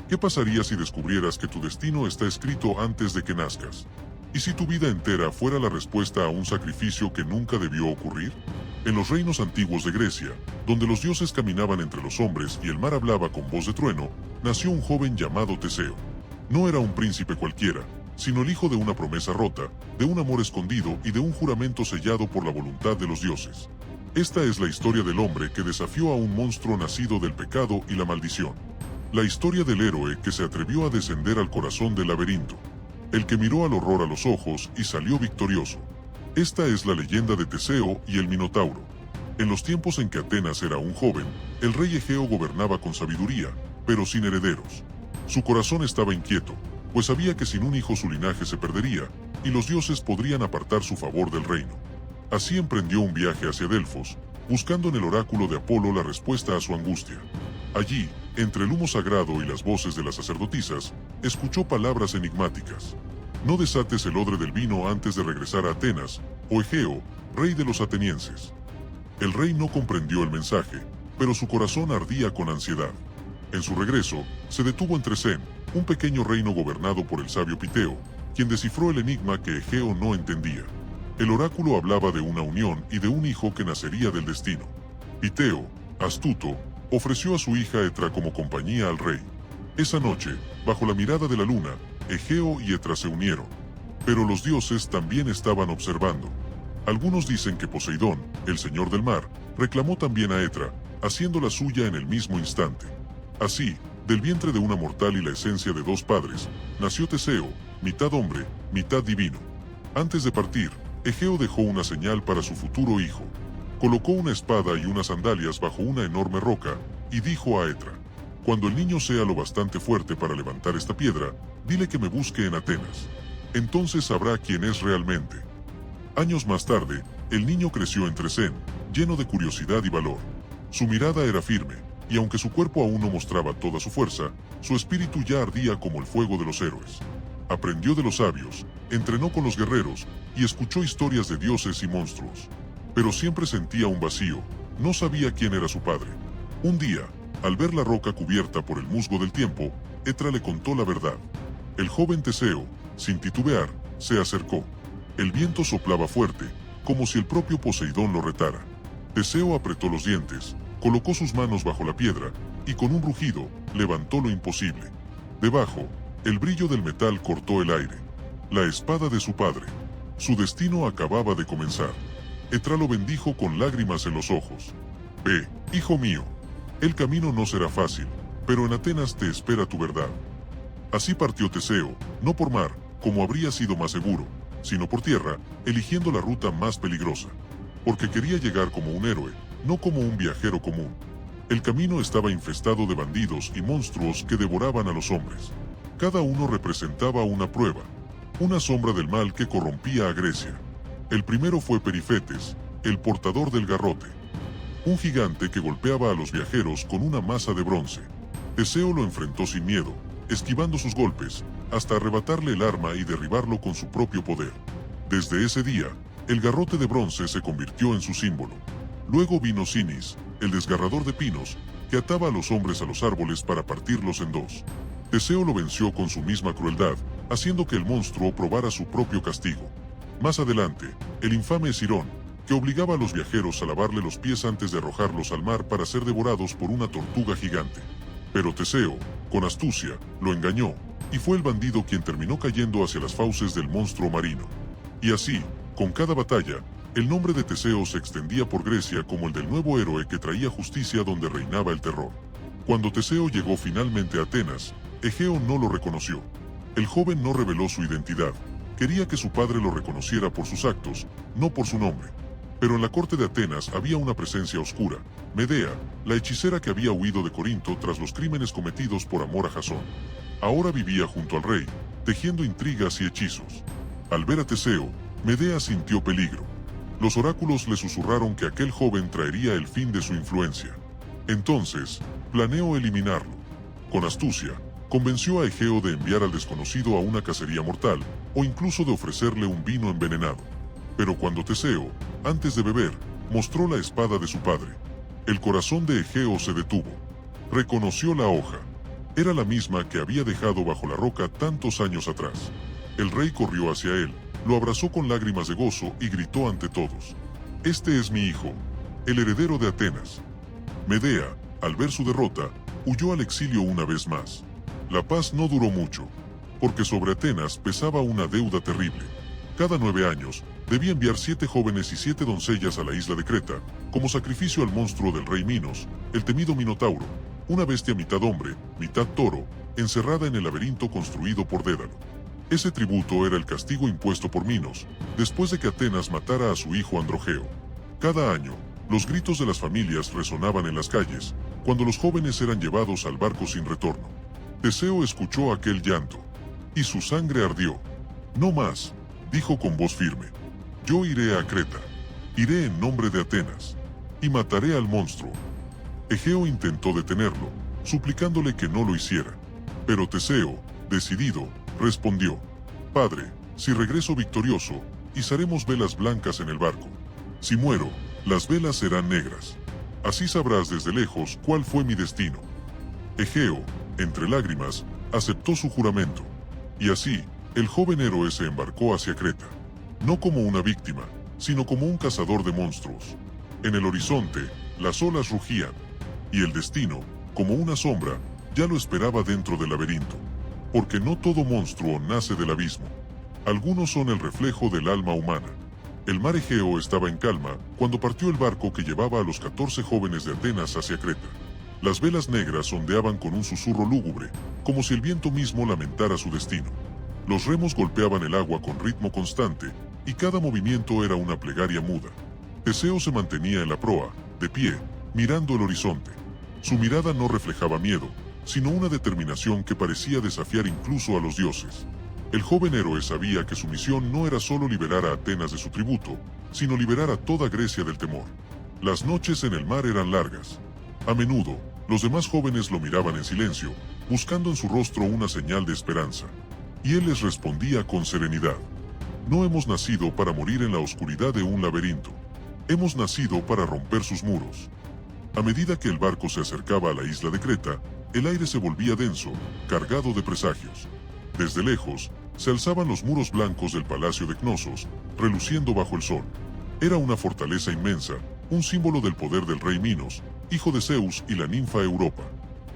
¿Qué pasaría si descubrieras que tu destino está escrito antes de que nazcas? ¿Y si tu vida entera fuera la respuesta a un sacrificio que nunca debió ocurrir? En los reinos antiguos de Grecia, donde los dioses caminaban entre los hombres y el mar hablaba con voz de trueno, nació un joven llamado Teseo. No era un príncipe cualquiera, sino el hijo de una promesa rota, de un amor escondido y de un juramento sellado por la voluntad de los dioses. Esta es la historia del hombre que desafió a un monstruo nacido del pecado y la maldición. La historia del héroe que se atrevió a descender al corazón del laberinto. El que miró al horror a los ojos y salió victorioso. Esta es la leyenda de Teseo y el Minotauro. En los tiempos en que Atenas era un joven, el rey Egeo gobernaba con sabiduría, pero sin herederos. Su corazón estaba inquieto, pues sabía que sin un hijo su linaje se perdería, y los dioses podrían apartar su favor del reino. Así emprendió un viaje hacia Delfos, buscando en el oráculo de Apolo la respuesta a su angustia. Allí, entre el humo sagrado y las voces de las sacerdotisas, escuchó palabras enigmáticas. No desates el odre del vino antes de regresar a Atenas, o Egeo, rey de los atenienses. El rey no comprendió el mensaje, pero su corazón ardía con ansiedad. En su regreso, se detuvo en Trecén, un pequeño reino gobernado por el sabio Piteo, quien descifró el enigma que Egeo no entendía. El oráculo hablaba de una unión y de un hijo que nacería del destino. Piteo, astuto, ofreció a su hija Etra como compañía al rey. Esa noche, bajo la mirada de la luna, Egeo y Etra se unieron. Pero los dioses también estaban observando. Algunos dicen que Poseidón, el señor del mar, reclamó también a Etra, haciéndola suya en el mismo instante. Así, del vientre de una mortal y la esencia de dos padres, nació Teseo, mitad hombre, mitad divino. Antes de partir, Egeo dejó una señal para su futuro hijo. Colocó una espada y unas sandalias bajo una enorme roca, y dijo a Etra: «Cuando el niño sea lo bastante fuerte para levantar esta piedra, dile que me busque en Atenas. Entonces sabrá quién es realmente». Años más tarde, el niño creció en Trecén, lleno de curiosidad y valor. Su mirada era firme, y aunque su cuerpo aún no mostraba toda su fuerza, su espíritu ya ardía como el fuego de los héroes. Aprendió de los sabios, entrenó con los guerreros, y escuchó historias de dioses y monstruos. Pero siempre sentía un vacío, no sabía quién era su padre. Un día, al ver la roca cubierta por el musgo del tiempo, Etra le contó la verdad. El joven Teseo, sin titubear, se acercó. El viento soplaba fuerte, como si el propio Poseidón lo retara. Teseo apretó los dientes, colocó sus manos bajo la piedra, y con un rugido, levantó lo imposible. Debajo, el brillo del metal cortó el aire. La espada de su padre. Su destino acababa de comenzar. Etra lo bendijo con lágrimas en los ojos. «Ve, hijo mío. El camino no será fácil, pero en Atenas te espera tu verdad». Así partió Teseo, no por mar, como habría sido más seguro, sino por tierra, eligiendo la ruta más peligrosa. Porque quería llegar como un héroe, no como un viajero común. El camino estaba infestado de bandidos y monstruos que devoraban a los hombres. Cada uno representaba una prueba, una sombra del mal que corrompía a Grecia. El primero fue Perifetes, el portador del garrote. Un gigante que golpeaba a los viajeros con una masa de bronce. Teseo lo enfrentó sin miedo, esquivando sus golpes, hasta arrebatarle el arma y derribarlo con su propio poder. Desde ese día, el garrote de bronce se convirtió en su símbolo. Luego vino Sinis, el desgarrador de pinos, que ataba a los hombres a los árboles para partirlos en dos. Teseo lo venció con su misma crueldad, haciendo que el monstruo probara su propio castigo. Más adelante, el infame Escirón, que obligaba a los viajeros a lavarle los pies antes de arrojarlos al mar para ser devorados por una tortuga gigante. Pero Teseo, con astucia, lo engañó, y fue el bandido quien terminó cayendo hacia las fauces del monstruo marino. Y así, con cada batalla, el nombre de Teseo se extendía por Grecia como el del nuevo héroe que traía justicia donde reinaba el terror. Cuando Teseo llegó finalmente a Atenas, Egeo no lo reconoció. El joven no reveló su identidad. Quería que su padre lo reconociera por sus actos, no por su nombre. Pero en la corte de Atenas había una presencia oscura, Medea, la hechicera que había huido de Corinto tras los crímenes cometidos por amor a Jasón. Ahora vivía junto al rey, tejiendo intrigas y hechizos. Al ver a Teseo, Medea sintió peligro. Los oráculos le susurraron que aquel joven traería el fin de su influencia. Entonces, planeó eliminarlo. Con astucia, convenció a Egeo de enviar al desconocido a una cacería mortal, o incluso de ofrecerle un vino envenenado. Pero cuando Teseo, antes de beber, mostró la espada de su padre, el corazón de Egeo se detuvo. Reconoció la hoja. Era la misma que había dejado bajo la roca tantos años atrás. El rey corrió hacia él, lo abrazó con lágrimas de gozo y gritó ante todos: «Este es mi hijo, el heredero de Atenas». Medea, al ver su derrota, huyó al exilio una vez más. La paz no duró mucho, porque sobre Atenas pesaba una deuda terrible. Cada 9 años, debía enviar 7 jóvenes y 7 doncellas a la isla de Creta, como sacrificio al monstruo del rey Minos, el temido Minotauro, una bestia mitad hombre, mitad toro, encerrada en el laberinto construido por Dédalo. Ese tributo era el castigo impuesto por Minos, después de que Atenas matara a su hijo Androgeo. Cada año, los gritos de las familias resonaban en las calles, cuando los jóvenes eran llevados al barco sin retorno. Teseo escuchó aquel llanto, y su sangre ardió. «No más», dijo con voz firme. «Yo iré a Creta. Iré en nombre de Atenas. Y mataré al monstruo». Egeo intentó detenerlo, suplicándole que no lo hiciera. Pero Teseo, decidido, respondió: «Padre, si regreso victorioso, izaremos velas blancas en el barco. Si muero, las velas serán negras. Así sabrás desde lejos cuál fue mi destino». Egeo, entre lágrimas, aceptó su juramento. Y así, el joven héroe se embarcó hacia Creta. No como una víctima, sino como un cazador de monstruos. En el horizonte, las olas rugían, y el destino, como una sombra, ya lo esperaba dentro del laberinto. Porque no todo monstruo nace del abismo. Algunos son el reflejo del alma humana. El mar Egeo estaba en calma cuando partió el barco que llevaba a los 14 jóvenes de Atenas hacia Creta. Las velas negras ondeaban con un susurro lúgubre, como si el viento mismo lamentara su destino. Los remos golpeaban el agua con ritmo constante, y cada movimiento era una plegaria muda. Teseo se mantenía en la proa, de pie, mirando el horizonte. Su mirada no reflejaba miedo, sino una determinación que parecía desafiar incluso a los dioses. El joven héroe sabía que su misión no era solo liberar a Atenas de su tributo, sino liberar a toda Grecia del temor. Las noches en el mar eran largas. A menudo, los demás jóvenes lo miraban en silencio, buscando en su rostro una señal de esperanza. Y él les respondía con serenidad: «No hemos nacido para morir en la oscuridad de un laberinto. Hemos nacido para romper sus muros». A medida que el barco se acercaba a la isla de Creta, el aire se volvía denso, cargado de presagios. Desde lejos, se alzaban los muros blancos del palacio de Cnosos, reluciendo bajo el sol. Era una fortaleza inmensa, un símbolo del poder del rey Minos, hijo de Zeus y la ninfa Europa.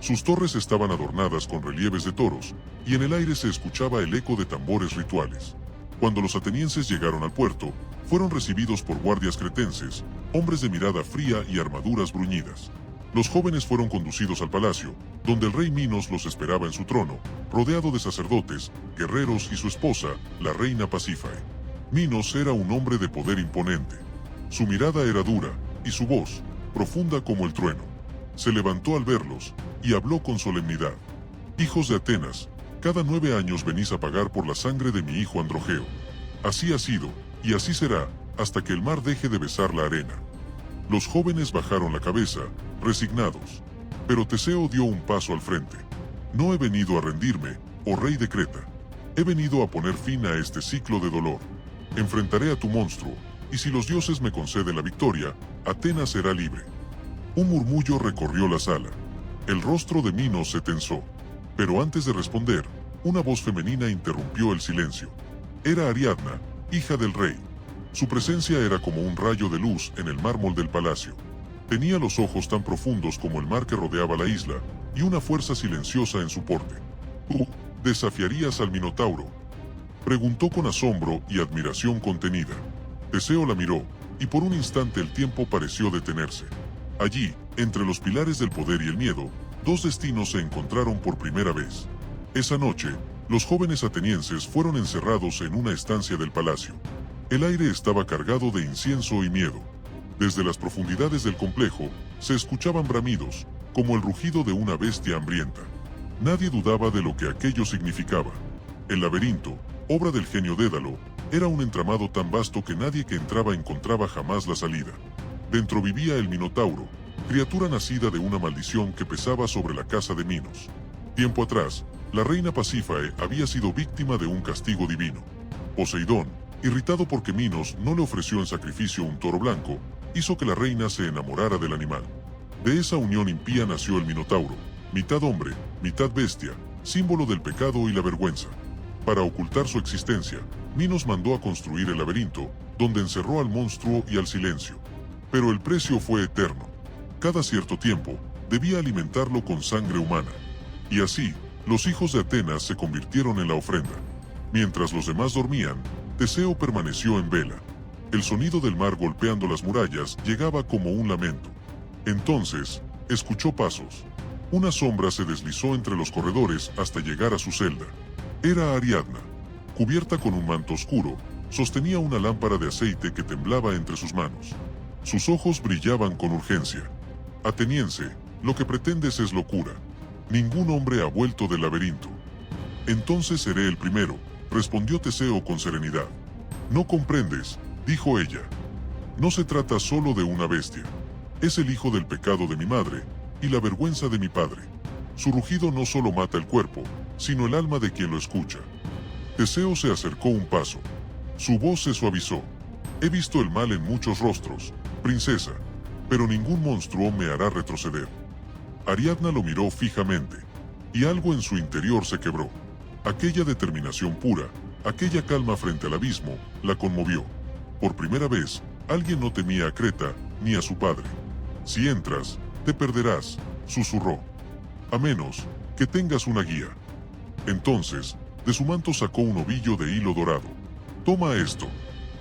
Sus torres estaban adornadas con relieves de toros, y en el aire se escuchaba el eco de tambores rituales. Cuando los atenienses llegaron al puerto, fueron recibidos por guardias cretenses, hombres de mirada fría y armaduras bruñidas. Los jóvenes fueron conducidos al palacio, donde el rey Minos los esperaba en su trono, rodeado de sacerdotes, guerreros y su esposa, la reina Pasífae. Minos era un hombre de poder imponente. Su mirada era dura, y su voz, profunda como el trueno. Se levantó al verlos, y habló con solemnidad: «Hijos de Atenas, cada 9 años venís a pagar por la sangre de mi hijo Androgeo. Así ha sido, y así será, hasta que el mar deje de besar la arena». Los jóvenes bajaron la cabeza, resignados. Pero Teseo dio un paso al frente. «No he venido a rendirme, oh rey de Creta. He venido a poner fin a este ciclo de dolor. Enfrentaré a tu monstruo, y si los dioses me conceden la victoria, Atenas será libre». Un murmullo recorrió la sala. El rostro de Minos se tensó. Pero antes de responder, una voz femenina interrumpió el silencio. Era Ariadna, hija del rey. Su presencia era como un rayo de luz en el mármol del palacio. Tenía los ojos tan profundos como el mar que rodeaba la isla, y una fuerza silenciosa en su porte. «¿Tú desafiarías al Minotauro?», preguntó con asombro y admiración contenida. Teseo la miró, y por un instante el tiempo pareció detenerse. Allí, entre los pilares del poder y el miedo, 2 destinos se encontraron por primera vez. Esa noche, los jóvenes atenienses fueron encerrados en una estancia del palacio. El aire estaba cargado de incienso y miedo. Desde las profundidades del complejo, se escuchaban bramidos, como el rugido de una bestia hambrienta. Nadie dudaba de lo que aquello significaba. El laberinto, obra del genio Dédalo, era un entramado tan vasto que nadie que entraba encontraba jamás la salida. Dentro vivía el Minotauro, criatura nacida de una maldición que pesaba sobre la casa de Minos. Tiempo atrás, la reina Pasífae había sido víctima de un castigo divino. Poseidón, irritado porque Minos no le ofreció en sacrificio un toro blanco, hizo que la reina se enamorara del animal. De esa unión impía nació el Minotauro, mitad hombre, mitad bestia, símbolo del pecado y la vergüenza. Para ocultar su existencia, Minos mandó a construir el laberinto, donde encerró al monstruo y al silencio. Pero el precio fue eterno. Cada cierto tiempo, debía alimentarlo con sangre humana. Y así, los hijos de Atenas se convirtieron en la ofrenda. Mientras los demás dormían, Teseo permaneció en vela. El sonido del mar golpeando las murallas llegaba como un lamento. Entonces, escuchó pasos. Una sombra se deslizó entre los corredores hasta llegar a su celda. Era Ariadna. Cubierta con un manto oscuro, sostenía una lámpara de aceite que temblaba entre sus manos. Sus ojos brillaban con urgencia. Ateniense, lo que pretendes es locura. Ningún hombre ha vuelto del laberinto. Entonces seré el primero, respondió Teseo con serenidad. No comprendes, dijo ella. No se trata solo de una bestia. Es el hijo del pecado de mi madre y la vergüenza de mi padre. Su rugido no solo mata el cuerpo, sino el alma de quien lo escucha. Teseo se acercó un paso. Su voz se suavizó. He visto el mal en muchos rostros, princesa, pero ningún monstruo me hará retroceder. Ariadna lo miró fijamente, y algo en su interior se quebró. Aquella determinación pura, aquella calma frente al abismo, la conmovió. Por primera vez, alguien no temía a Creta ni a su padre. Si entras, te perderás, susurró. A menos que tengas una guía. Entonces, de su manto sacó un ovillo de hilo dorado. Toma esto.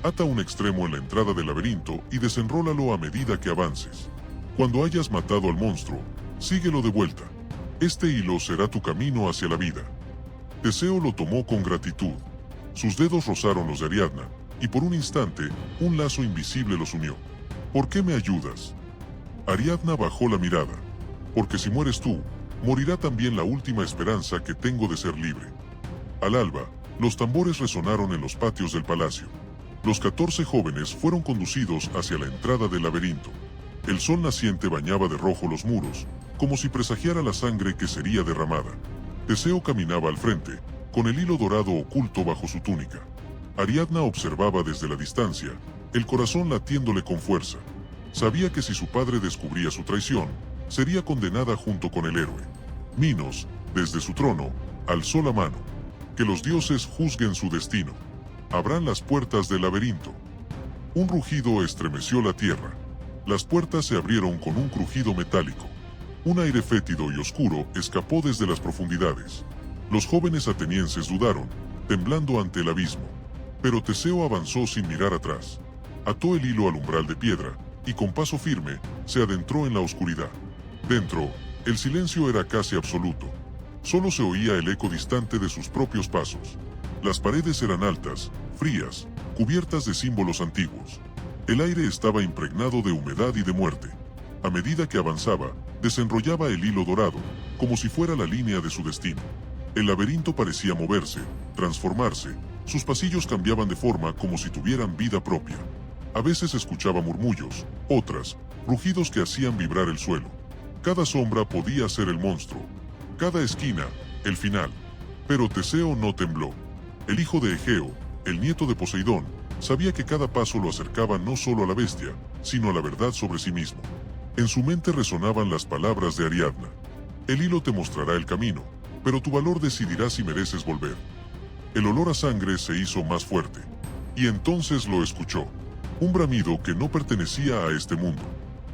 Ata un extremo en la entrada del laberinto y desenrólalo a medida que avances. Cuando hayas matado al monstruo, síguelo de vuelta. Este hilo será tu camino hacia la vida. Teseo lo tomó con gratitud. Sus dedos rozaron los de Ariadna, y por un instante, un lazo invisible los unió. ¿Por qué me ayudas? Ariadna bajó la mirada. Porque si mueres tú, morirá también la última esperanza que tengo de ser libre. Al alba, los tambores resonaron en los patios del palacio. Los 14 jóvenes fueron conducidos hacia la entrada del laberinto. El sol naciente bañaba de rojo los muros, como si presagiara la sangre que sería derramada. Teseo caminaba al frente, con el hilo dorado oculto bajo su túnica. Ariadna observaba desde la distancia, el corazón latiéndole con fuerza. Sabía que si su padre descubría su traición, sería condenada junto con el héroe. Minos, desde su trono, alzó la mano. Que los dioses juzguen su destino. Abran las puertas del laberinto. Un rugido estremeció la tierra. Las puertas se abrieron con un crujido metálico. Un aire fétido y oscuro escapó desde las profundidades. Los jóvenes atenienses dudaron, temblando ante el abismo. Pero Teseo avanzó sin mirar atrás. Ató el hilo al umbral de piedra, y con paso firme, se adentró en la oscuridad. Dentro, el silencio era casi absoluto. Solo se oía el eco distante de sus propios pasos. Las paredes eran altas, frías, cubiertas de símbolos antiguos. El aire estaba impregnado de humedad y de muerte. A medida que avanzaba, desenrollaba el hilo dorado, como si fuera la línea de su destino. El laberinto parecía moverse, transformarse. Sus pasillos cambiaban de forma como si tuvieran vida propia. A veces escuchaba murmullos, otras, rugidos que hacían vibrar el suelo. Cada sombra podía ser el monstruo. Cada esquina, el final. Pero Teseo no tembló. El hijo de Egeo, el nieto de Poseidón, sabía que cada paso lo acercaba no solo a la bestia, sino a la verdad sobre sí mismo. En su mente resonaban las palabras de Ariadna. El hilo te mostrará el camino, pero tu valor decidirá si mereces volver. El olor a sangre se hizo más fuerte. Y entonces lo escuchó. Un bramido que no pertenecía a este mundo.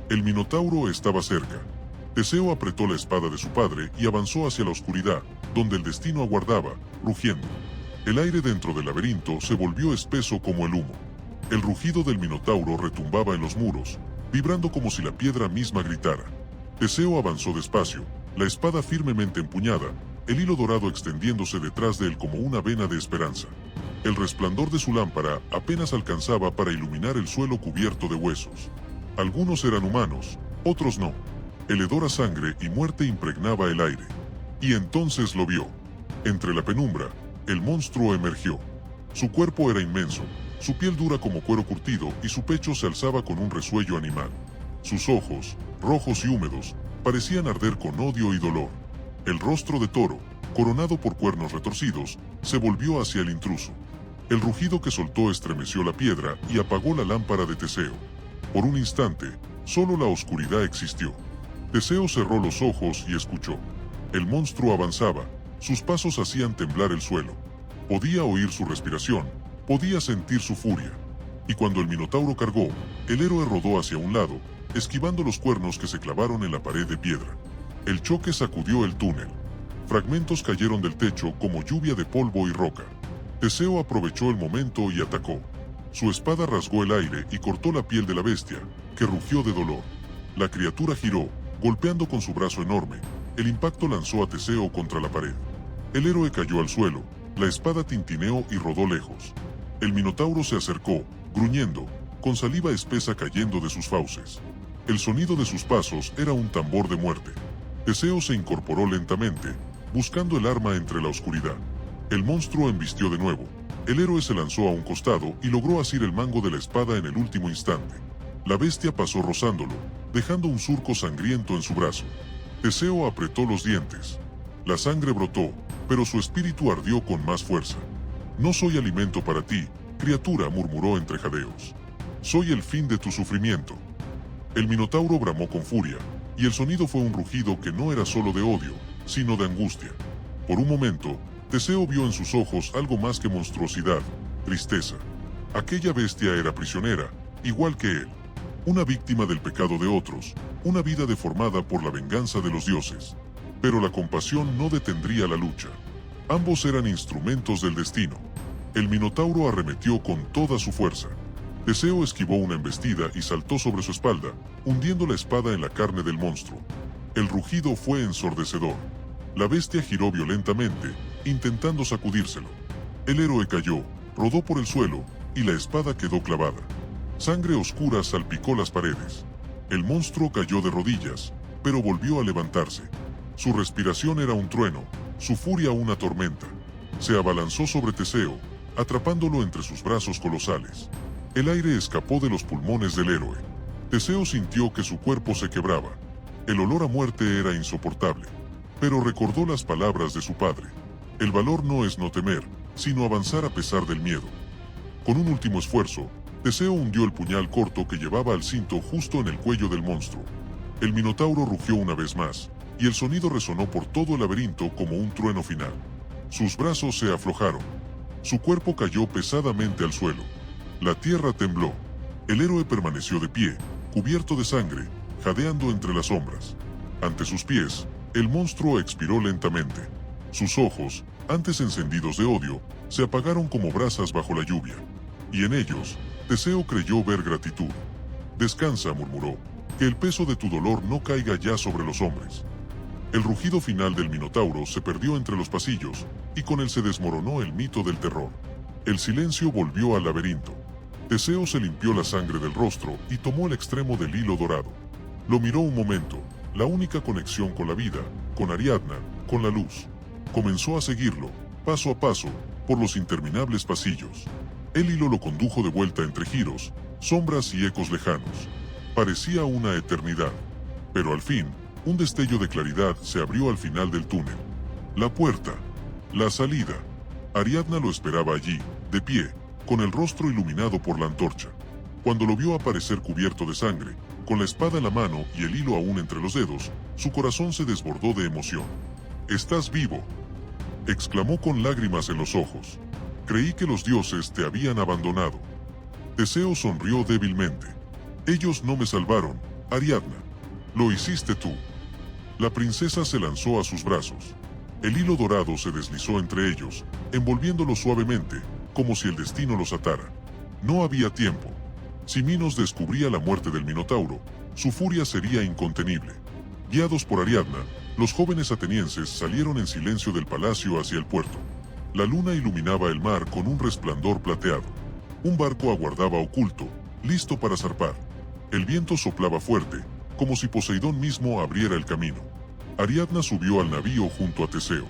El Minotauro estaba cerca. Teseo apretó la espada de su padre y avanzó hacia la oscuridad, donde el destino aguardaba, rugiendo. El aire dentro del laberinto se volvió espeso como el humo. El rugido del Minotauro retumbaba en los muros, vibrando como si la piedra misma gritara. Teseo avanzó despacio, la espada firmemente empuñada, el hilo dorado extendiéndose detrás de él como una vena de esperanza. El resplandor de su lámpara apenas alcanzaba para iluminar el suelo cubierto de huesos. Algunos eran humanos, otros no. El hedor a sangre y muerte impregnaba el aire. Y entonces lo vio. Entre la penumbra, el monstruo emergió. Su cuerpo era inmenso, su piel dura como cuero curtido y su pecho se alzaba con un resuello animal. Sus ojos, rojos y húmedos, parecían arder con odio y dolor. El rostro de toro, coronado por cuernos retorcidos, se volvió hacia el intruso. El rugido que soltó estremeció la piedra y apagó la lámpara de Teseo. Por un instante, solo la oscuridad existió. Teseo cerró los ojos y escuchó. El monstruo avanzaba, sus pasos hacían temblar el suelo. Podía oír su respiración, podía sentir su furia. Y cuando el Minotauro cargó, el héroe rodó hacia un lado, esquivando los cuernos que se clavaron en la pared de piedra. El choque sacudió el túnel. Fragmentos cayeron del techo como lluvia de polvo y roca. Teseo aprovechó el momento y atacó. Su espada rasgó el aire y cortó la piel de la bestia, que rugió de dolor. La criatura giró, golpeando con su brazo enorme. El impacto lanzó a Teseo contra la pared. El héroe cayó al suelo, la espada tintineó y rodó lejos. El Minotauro se acercó, gruñendo, con saliva espesa cayendo de sus fauces. El sonido de sus pasos era un tambor de muerte. Teseo se incorporó lentamente, buscando el arma entre la oscuridad. El monstruo embistió de nuevo. El héroe se lanzó a un costado y logró asir el mango de la espada en el último instante. La bestia pasó rozándolo, dejando un surco sangriento en su brazo. Teseo apretó los dientes. La sangre brotó, pero su espíritu ardió con más fuerza. «No soy alimento para ti, criatura», murmuró entre jadeos. «Soy el fin de tu sufrimiento». El Minotauro bramó con furia, y el sonido fue un rugido que no era solo de odio, sino de angustia. Por un momento, Teseo vio en sus ojos algo más que monstruosidad, tristeza. Aquella bestia era prisionera, igual que él. Una víctima del pecado de otros, una vida deformada por la venganza de los dioses. Pero la compasión no detendría la lucha. Ambos eran instrumentos del destino. El Minotauro arremetió con toda su fuerza. Teseo esquivó una embestida y saltó sobre su espalda, hundiendo la espada en la carne del monstruo. El rugido fue ensordecedor. La bestia giró violentamente, intentando sacudírselo. El héroe cayó, rodó por el suelo, y la espada quedó clavada. Sangre oscura salpicó las paredes. El monstruo cayó de rodillas, pero volvió a levantarse. Su respiración era un trueno, su furia una tormenta. Se abalanzó sobre Teseo, atrapándolo entre sus brazos colosales. El aire escapó de los pulmones del héroe. Teseo sintió que su cuerpo se quebraba. El olor a muerte era insoportable. Pero recordó las palabras de su padre. El valor no es no temer, sino avanzar a pesar del miedo. Con un último esfuerzo, Teseo hundió el puñal corto que llevaba al cinto justo en el cuello del monstruo. El Minotauro rugió una vez más, y el sonido resonó por todo el laberinto como un trueno final. Sus brazos se aflojaron. Su cuerpo cayó pesadamente al suelo. La tierra tembló. El héroe permaneció de pie, cubierto de sangre, jadeando entre las sombras. Ante sus pies, el monstruo expiró lentamente. Sus ojos, antes encendidos de odio, se apagaron como brasas bajo la lluvia. Y en ellos, Teseo creyó ver gratitud. «Descansa», murmuró, «que el peso de tu dolor no caiga ya sobre los hombres». El rugido final del Minotauro se perdió entre los pasillos, y con él se desmoronó el mito del terror. El silencio volvió al laberinto. Teseo se limpió la sangre del rostro y tomó el extremo del hilo dorado. Lo miró un momento, la única conexión con la vida, con Ariadna, con la luz. Comenzó a seguirlo, paso a paso, por los interminables pasillos. El hilo lo condujo de vuelta entre giros, sombras y ecos lejanos. Parecía una eternidad. Pero al fin, un destello de claridad se abrió al final del túnel. La puerta. La salida. Ariadna lo esperaba allí, de pie, con el rostro iluminado por la antorcha. Cuando lo vio aparecer cubierto de sangre, con la espada en la mano y el hilo aún entre los dedos, su corazón se desbordó de emoción. «¡Estás vivo!», exclamó con lágrimas en los ojos. «Creí que los dioses te habían abandonado». Teseo sonrió débilmente. «Ellos no me salvaron, Ariadna. Lo hiciste tú». La princesa se lanzó a sus brazos. El hilo dorado se deslizó entre ellos, envolviéndolos suavemente, como si el destino los atara. No había tiempo. Si Minos descubría la muerte del Minotauro, su furia sería incontenible. Guiados por Ariadna, los jóvenes atenienses salieron en silencio del palacio hacia el puerto. La luna iluminaba el mar con un resplandor plateado. Un barco aguardaba oculto, listo para zarpar. El viento soplaba fuerte, como si Poseidón mismo abriera el camino. Ariadna subió al navío junto a Teseo.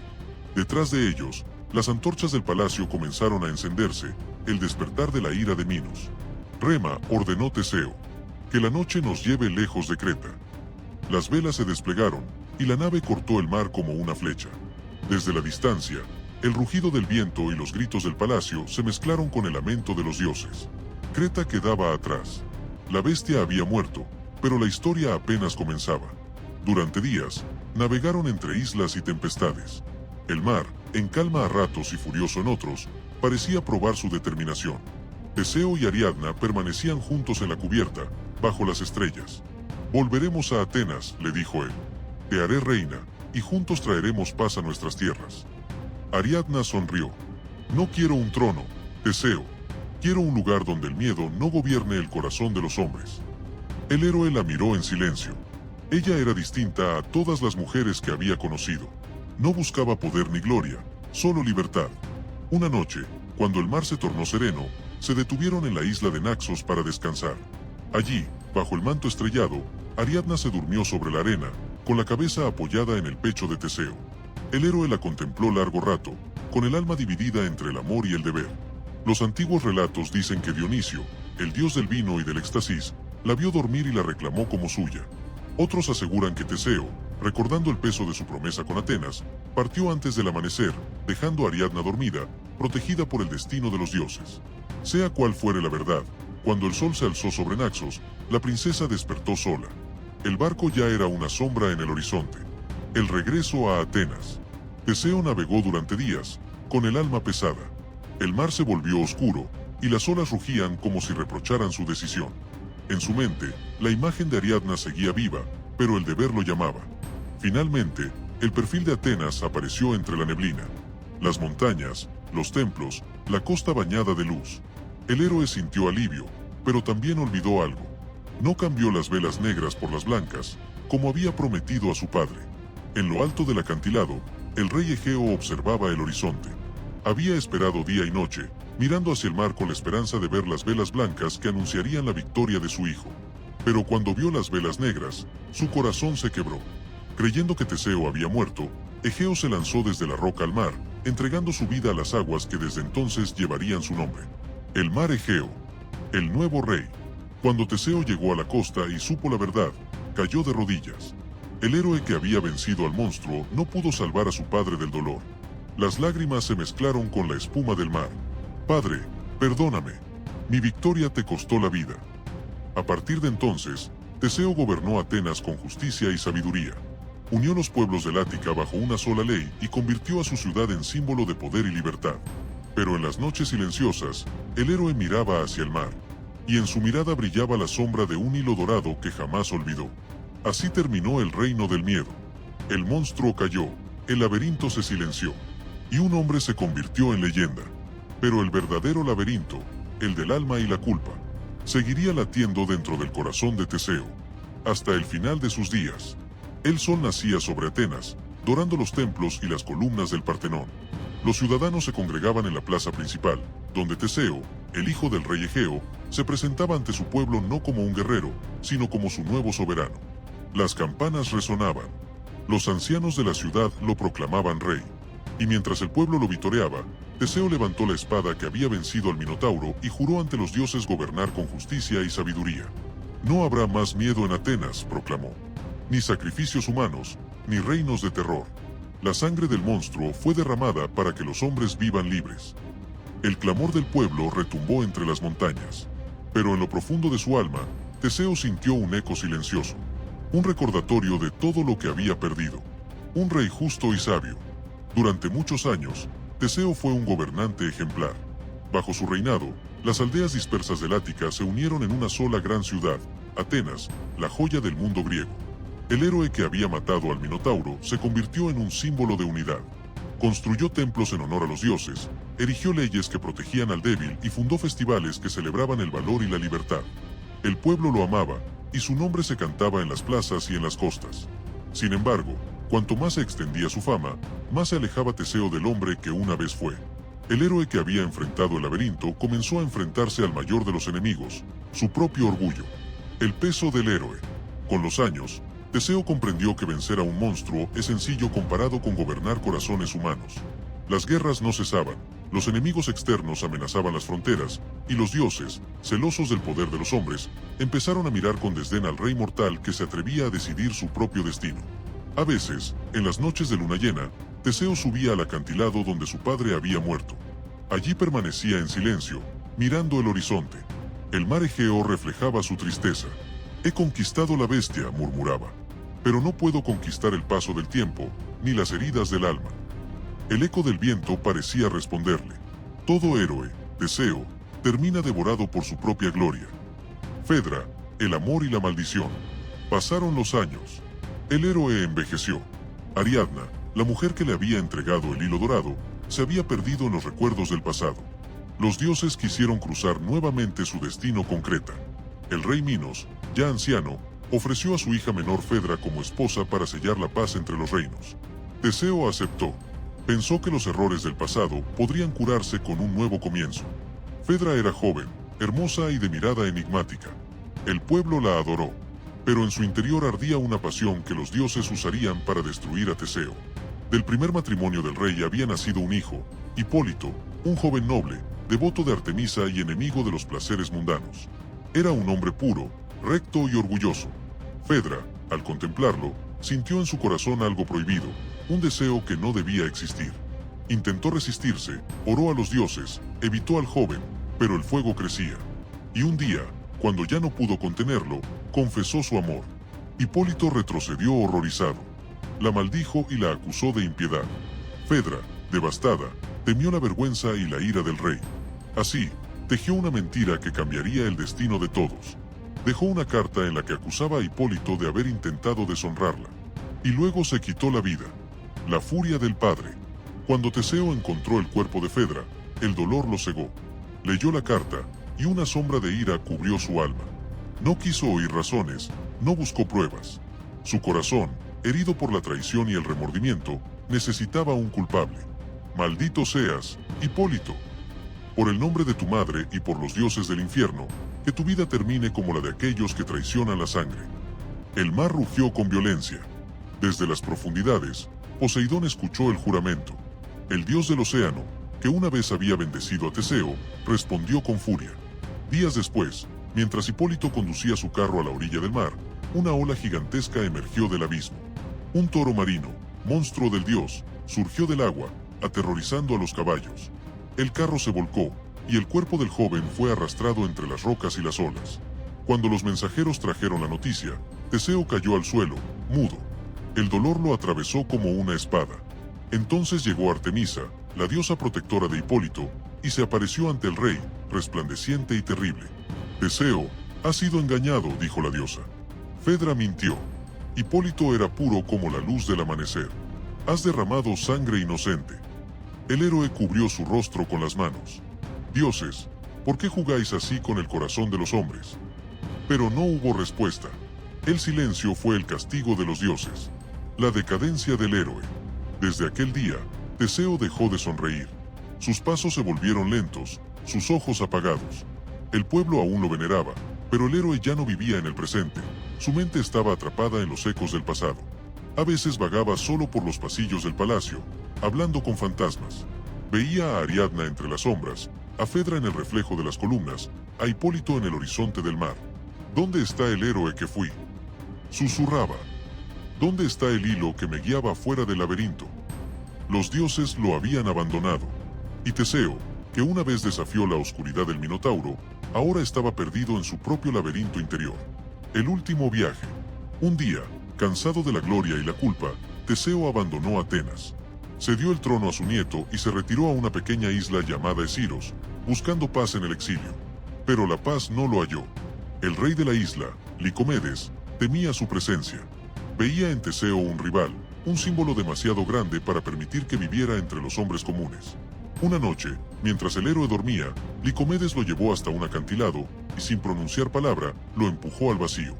Detrás de ellos, las antorchas del palacio comenzaron a encenderse, el despertar de la ira de Minos. «Rema», ordenó Teseo, «que la noche nos lleve lejos de Creta». Las velas se desplegaron, y la nave cortó el mar como una flecha. Desde la distancia, el rugido del viento y los gritos del palacio se mezclaron con el lamento de los dioses. Creta quedaba atrás. La bestia había muerto, pero la historia apenas comenzaba. Durante días, Navegaron entre islas y tempestades. El mar, en calma a ratos y furioso en otros, parecía probar su determinación. Teseo y Ariadna permanecían juntos en la cubierta, bajo las estrellas. «Volveremos a Atenas», le dijo él. «Te haré reina, y juntos traeremos paz a nuestras tierras». Ariadna sonrió. «No quiero un trono, Teseo. Quiero un lugar donde el miedo no gobierne el corazón de los hombres». El héroe la miró en silencio. Ella era distinta a todas las mujeres que había conocido. No buscaba poder ni gloria, solo libertad. Una noche, cuando el mar se tornó sereno, se detuvieron en la isla de Naxos para descansar. Allí, bajo el manto estrellado, Ariadna se durmió sobre la arena, con la cabeza apoyada en el pecho de Teseo. El héroe la contempló largo rato, con el alma dividida entre el amor y el deber. Los antiguos relatos dicen que Dionisio, el dios del vino y del éxtasis, la vio dormir y la reclamó como suya. Otros aseguran que Teseo, recordando el peso de su promesa con Atenas, partió antes del amanecer, dejando a Ariadna dormida, protegida por el destino de los dioses. Sea cual fuere la verdad, cuando el sol se alzó sobre Naxos, la princesa despertó sola. El barco ya era una sombra en el horizonte. El regreso a Atenas. Teseo navegó durante días, con el alma pesada. El mar se volvió oscuro, y las olas rugían como si reprocharan su decisión. En su mente, la imagen de Ariadna seguía viva, pero el deber lo llamaba. Finalmente, el perfil de Atenas apareció entre la neblina. Las montañas, los templos, la costa bañada de luz. El héroe sintió alivio, pero también olvidó algo. No cambió las velas negras por las blancas, como había prometido a su padre. En lo alto del acantilado, el rey Egeo observaba el horizonte. Había esperado día y noche, mirando hacia el mar con la esperanza de ver las velas blancas que anunciarían la victoria de su hijo. Pero cuando vio las velas negras, su corazón se quebró. Creyendo que Teseo había muerto, Egeo se lanzó desde la roca al mar, entregando su vida a las aguas que desde entonces llevarían su nombre. El mar Egeo, el nuevo rey. Cuando Teseo llegó a la costa y supo la verdad, cayó de rodillas. El héroe que había vencido al monstruo no pudo salvar a su padre del dolor. Las lágrimas se mezclaron con la espuma del mar. «Padre, perdóname. Mi victoria te costó la vida». A partir de entonces, Teseo gobernó Atenas con justicia y sabiduría. Unió los pueblos del Ática bajo una sola ley y convirtió a su ciudad en símbolo de poder y libertad. Pero en las noches silenciosas, el héroe miraba hacia el mar, y en su mirada brillaba la sombra de un hilo dorado que jamás olvidó. Así terminó el reino del miedo. El monstruo cayó, el laberinto se silenció, y un hombre se convirtió en leyenda. Pero el verdadero laberinto, el del alma y la culpa, seguiría latiendo dentro del corazón de Teseo, hasta el final de sus días. El sol nacía sobre Atenas, dorando los templos y las columnas del Partenón. Los ciudadanos se congregaban en la plaza principal, donde Teseo, el hijo del rey Egeo, se presentaba ante su pueblo no como un guerrero, sino como su nuevo soberano. Las campanas resonaban. Los ancianos de la ciudad lo proclamaban rey. Y mientras el pueblo lo vitoreaba, Teseo levantó la espada que había vencido al Minotauro y juró ante los dioses gobernar con justicia y sabiduría. «No habrá más miedo en Atenas», proclamó. «Ni sacrificios humanos, ni reinos de terror. La sangre del monstruo fue derramada para que los hombres vivan libres». El clamor del pueblo retumbó entre las montañas. Pero en lo profundo de su alma, Teseo sintió un eco silencioso. Un recordatorio de todo lo que había perdido. Un rey justo y sabio. Durante muchos años, Teseo fue un gobernante ejemplar. Bajo su reinado, las aldeas dispersas del Ática se unieron en una sola gran ciudad, Atenas, la joya del mundo griego. El héroe que había matado al Minotauro se convirtió en un símbolo de unidad. Construyó templos en honor a los dioses, erigió leyes que protegían al débil y fundó festivales que celebraban el valor y la libertad. El pueblo lo amaba, y su nombre se cantaba en las plazas y en las costas. Sin embargo, cuanto más se extendía su fama, más se alejaba Teseo del hombre que una vez fue. El héroe que había enfrentado el laberinto comenzó a enfrentarse al mayor de los enemigos, su propio orgullo. El peso del héroe. Con los años, Teseo comprendió que vencer a un monstruo es sencillo comparado con gobernar corazones humanos. Las guerras no cesaban, los enemigos externos amenazaban las fronteras, y los dioses, celosos del poder de los hombres, empezaron a mirar con desdén al rey mortal que se atrevía a decidir su propio destino. A veces, en las noches de luna llena, Teseo subía al acantilado donde su padre había muerto. Allí permanecía en silencio, mirando el horizonte. El mar Egeo reflejaba su tristeza. «He conquistado la bestia», murmuraba. pero no puedo conquistar el paso del tiempo, ni las heridas del alma. El eco del viento parecía responderle. Todo héroe, Teseo, termina devorado por su propia gloria. Fedra, el amor y la maldición. Pasaron los años. El héroe envejeció. Ariadna, la mujer que le había entregado el hilo dorado, se había perdido en los recuerdos del pasado. Los dioses quisieron cruzar nuevamente su destino con Creta. El rey Minos, ya anciano, ofreció a su hija menor Fedra como esposa para sellar la paz entre los reinos. Teseo aceptó. Pensó que los errores del pasado podrían curarse con un nuevo comienzo. Fedra era joven, hermosa y de mirada enigmática. El pueblo la adoró, pero en su interior ardía una pasión que los dioses usarían para destruir a Teseo. Del primer matrimonio del rey había nacido un hijo, Hipólito, un joven noble, devoto de Artemisa y enemigo de los placeres mundanos. Era un hombre puro, recto y orgulloso. Fedra, al contemplarlo, sintió en su corazón algo prohibido, un deseo que no debía existir. Intentó resistirse, oró a los dioses, evitó al joven, pero el fuego crecía. Y un día, cuando ya no pudo contenerlo, confesó su amor. Hipólito retrocedió horrorizado. La maldijo y la acusó de impiedad. Fedra, devastada, temió la vergüenza y la ira del rey. Así, tejió una mentira que cambiaría el destino de todos. Dejó una carta en la que acusaba a Hipólito de haber intentado deshonrarla. Y luego se quitó la vida. La furia del padre. Cuando Teseo encontró el cuerpo de Fedra, el dolor lo cegó. Leyó la carta, y una sombra de ira cubrió su alma. No quiso oír razones, no buscó pruebas. Su corazón, herido por la traición y el remordimiento, necesitaba un culpable. Maldito seas, Hipólito. Por el nombre de tu madre y por los dioses del infierno, que tu vida termine como la de aquellos que traicionan la sangre. El mar rugió con violencia. Desde las profundidades, Poseidón escuchó el juramento. El dios del océano, que una vez había bendecido a Teseo, respondió con furia. Días después, mientras Hipólito conducía su carro a la orilla del mar, una ola gigantesca emergió del abismo. Un toro marino, monstruo del dios, surgió del agua, aterrorizando a los caballos. El carro se volcó, y el cuerpo del joven fue arrastrado entre las rocas y las olas. Cuando los mensajeros trajeron la noticia, Teseo cayó al suelo, mudo. El dolor lo atravesó como una espada. Entonces llegó Artemisa, la diosa protectora de Hipólito, y se apareció ante el rey, resplandeciente y terrible. Teseo, has sido engañado, dijo la diosa. Fedra mintió. Hipólito era puro como la luz del amanecer. Has derramado sangre inocente. El héroe cubrió su rostro con las manos. Dioses, ¿por qué jugáis así con el corazón de los hombres? Pero no hubo respuesta. El silencio fue el castigo de los dioses. La decadencia del héroe. Desde aquel día, Teseo dejó de sonreír. Sus pasos se volvieron lentos, sus ojos apagados. El pueblo aún lo veneraba, pero el héroe ya no vivía en el presente. Su mente estaba atrapada en los ecos del pasado. A veces vagaba solo por los pasillos del palacio, hablando con fantasmas. Veía a Ariadna entre las sombras, a Fedra en el reflejo de las columnas, a Hipólito en el horizonte del mar. ¿Dónde está el héroe que fui? Susurraba. ¿Dónde está el hilo que me guiaba fuera del laberinto? Los dioses lo habían abandonado. Y Teseo, que una vez desafió la oscuridad del Minotauro, ahora estaba perdido en su propio laberinto interior. El último viaje. Un día, cansado de la gloria y la culpa, Teseo abandonó Atenas. Cedió el trono a su nieto y se retiró a una pequeña isla llamada Esiros, buscando paz en el exilio. Pero la paz no lo halló. El rey de la isla, Licomedes, temía su presencia. Veía en Teseo un rival, un símbolo demasiado grande para permitir que viviera entre los hombres comunes. Una noche, mientras el héroe dormía, Licomedes lo llevó hasta un acantilado y sin pronunciar palabra, lo empujó al vacío.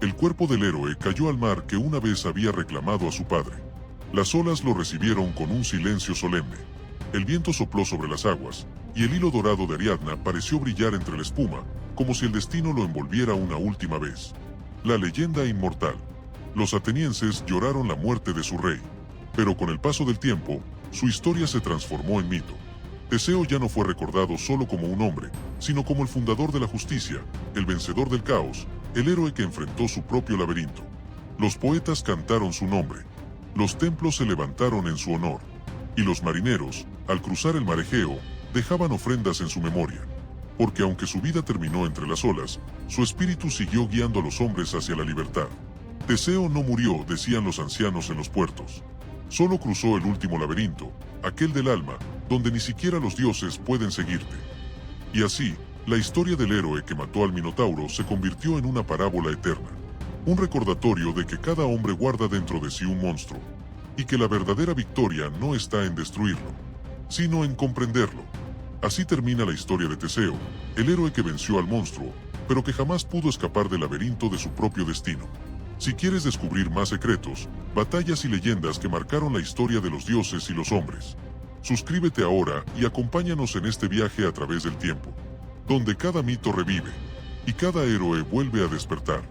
El cuerpo del héroe cayó al mar que una vez había reclamado a su padre. Las olas lo recibieron con un silencio solemne. El viento sopló sobre las aguas, y el hilo dorado de Ariadna pareció brillar entre la espuma, como si el destino lo envolviera una última vez. La leyenda inmortal. Los atenienses lloraron la muerte de su rey, pero con el paso del tiempo, su historia se transformó en mito. Teseo ya no fue recordado solo como un hombre, sino como el fundador de la justicia, el vencedor del caos, el héroe que enfrentó su propio laberinto. Los poetas cantaron su nombre, los templos se levantaron en su honor, y los marineros, al cruzar el mar Egeo, dejaban ofrendas en su memoria. Porque aunque su vida terminó entre las olas, su espíritu siguió guiando a los hombres hacia la libertad. Teseo no murió, decían los ancianos en los puertos. Solo cruzó el último laberinto, aquel del alma, donde ni siquiera los dioses pueden seguirte. Y así, la historia del héroe que mató al Minotauro se convirtió en una parábola eterna. Un recordatorio de que cada hombre guarda dentro de sí un monstruo, y que la verdadera victoria no está en destruirlo, sino en comprenderlo. Así termina la historia de Teseo, el héroe que venció al monstruo, pero que jamás pudo escapar del laberinto de su propio destino. Si quieres descubrir más secretos, batallas y leyendas que marcaron la historia de los dioses y los hombres, suscríbete ahora y acompáñanos en este viaje a través del tiempo, donde cada mito revive y cada héroe vuelve a despertar.